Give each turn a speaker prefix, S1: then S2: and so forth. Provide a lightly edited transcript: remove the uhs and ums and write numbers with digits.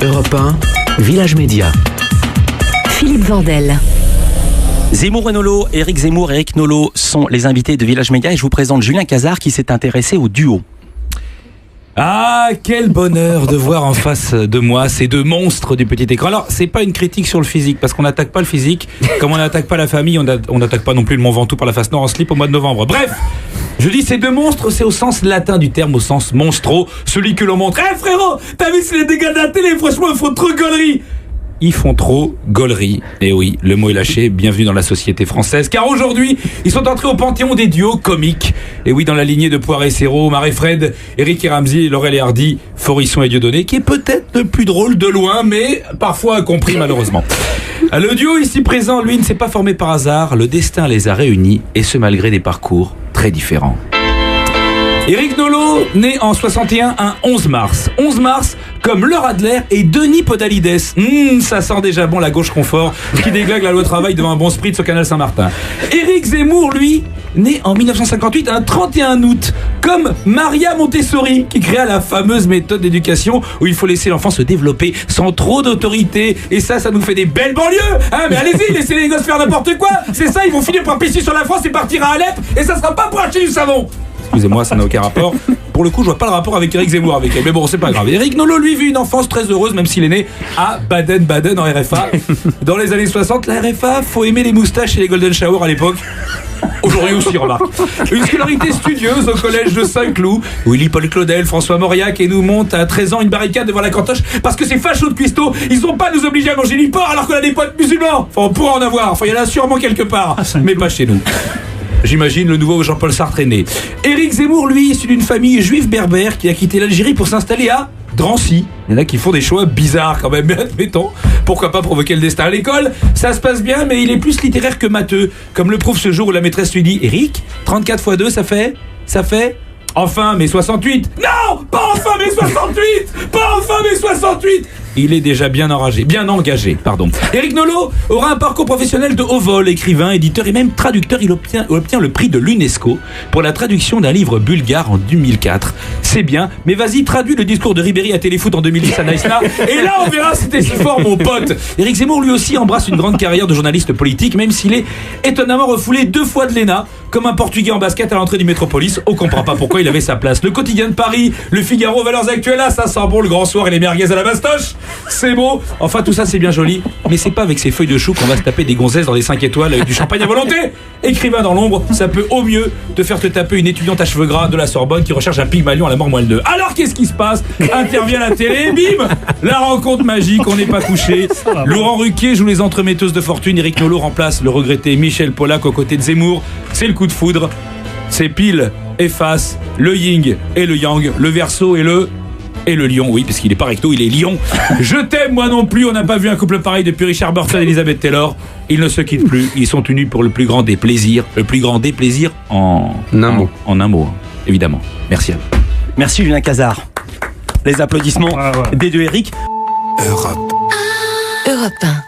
S1: Europe 1, Village Média.
S2: Philippe Vandel.
S3: Zemmour et Nolot, Éric Zemmour et Éric Nolot sont les invités de Village Média et je vous présente Julien Cazard qui s'est intéressé au duo.
S4: Ah, quel bonheur de voir en face de moi ces deux monstres du petit écran. Alors, c'est pas une critique sur le physique, parce qu'on n'attaque pas le physique, comme on n'attaque pas la famille, on n'attaque pas non plus le Mont Ventoux par la face nord en slip au mois de novembre. Bref, je dis ces deux monstres, c'est au sens latin du terme, au sens monstro, celui que l'on montre. Eh frérot, t'as vu c'est les dégâts de la télé, franchement, ils font trop gaulerie. Ils font trop gaulerie. Et oui, le mot est lâché, bienvenue dans la société française, car aujourd'hui, ils sont entrés au panthéon des duos comiques. Et oui, dans la lignée de Poiré et Serrault, Marie-Fred, Eric et Ramzy, Laurel et Hardy, Forisson et Dieudonné, qui est peut-être le plus drôle de loin, mais parfois incompris malheureusement. Le duo ici présent, lui, ne s'est pas formé par hasard, le destin les a réunis, et ce malgré des parcours très différents. Éric Nolot, né en 61, un 11 mars. 11 mars, comme Laure Adler et Denis Podalides. Ça sent déjà bon la gauche confort qui déglague la loi travail devant un bon spritz au canal Saint-Martin. Éric Zemmour, lui, né en 1958, un 31 août, comme Maria Montessori, qui créa la fameuse méthode d'éducation où il faut laisser l'enfant se développer sans trop d'autorité. Et ça nous fait des belles banlieues. Hein, mais allez-y, laissez les gosses faire n'importe quoi. C'est ça, ils vont finir par pisser sur la France et partir à Alep. Et ça sera pas pour acheter du savon. Excusez-moi, ça n'a aucun rapport. Pour le coup, je vois pas le rapport avec Éric Zemmour avec elle. Mais bon, c'est pas grave. Éric Nolot, lui, vit une enfance très heureuse, même s'il est né à Baden-Baden en RFA. Dans les années 60, la RFA, faut aimer les moustaches et les golden showers à l'époque. Aujourd'hui aussi, remarque. Une scolarité studieuse au collège de Saint-Cloud, où il lit Paul Claudel, François Mauriac et nous monte à 13 ans une barricade devant la cantoche parce que ces fachos de cuistots, ils sont pas nous obliger à manger du porc alors qu'on a des potes musulmans. Enfin, on pourra en avoir. Enfin, il y en a sûrement quelque part, mais pas chez nous. J'imagine le nouveau Jean-Paul Sartre est né. Éric Zemmour, lui, issu d'une famille juive berbère qui a quitté l'Algérie pour s'installer à Drancy. Il y en a qui font des choix bizarres quand même, mais admettons. Pourquoi pas provoquer le destin à l'école? Ça se passe bien, mais il est plus littéraire que matheux. Comme le prouve ce jour où la maîtresse lui dit: Éric, 34 x 2, ça fait enfin mai 68. Non, pas enfin mai 68. Pas enfin mai 68. Il est déjà bien engagé. Éric Nolot aura un parcours professionnel de haut vol, écrivain, éditeur et même traducteur. Il obtient le prix de l'UNESCO pour la traduction d'un livre bulgare en 2004. C'est bien, mais vas-y, traduis le discours de Ribéry à Téléfoot en 2010 à Naïsna, et là on verra si t'es si fort, mon pote. Éric Zemmour, lui aussi, embrasse une grande carrière de journaliste politique, même s'il est étonnamment refoulé 2 fois de l'ENA, comme un Portugais en basket à l'entrée du Métropolis. On comprend pas pourquoi il avait sa place. Le quotidien de Paris, le Figaro, Valeurs Actuelles, là, ça sent bon le grand soir et les merguez à la bastoche. C'est beau. Enfin, tout ça, c'est bien joli. Mais c'est pas avec ces feuilles de chou qu'on va se taper des gonzesses dans des 5 étoiles avec du champagne à volonté. Écrivain dans l'ombre, ça peut au mieux te faire te taper une étudiante à cheveux gras de la Sorbonne qui recherche un Pygmalion à la mort moelle 2. Alors, qu'est-ce qui se passe? Intervient la télé, bim! La rencontre magique, on n'est pas couché. Laurent Ruquier joue les entremetteuses de fortune. Éric Nolot remplace le regretté Michel Polac aux côtés de Zemmour. C'est le coup de foudre. C'est pile et face, le yin et le yang, le verso et le lion, oui, parce qu'il est pas recto, il est lion. Je t'aime, moi non plus, on n'a pas vu un couple pareil depuis Richard Burton et Elizabeth Taylor. Ils ne se quittent plus, ils sont unis pour le plus grand des plaisirs en un mot, évidemment. Merci à vous.
S3: Merci Julien Cazard. Les applaudissements des deux Éric.
S1: Europe
S2: 1.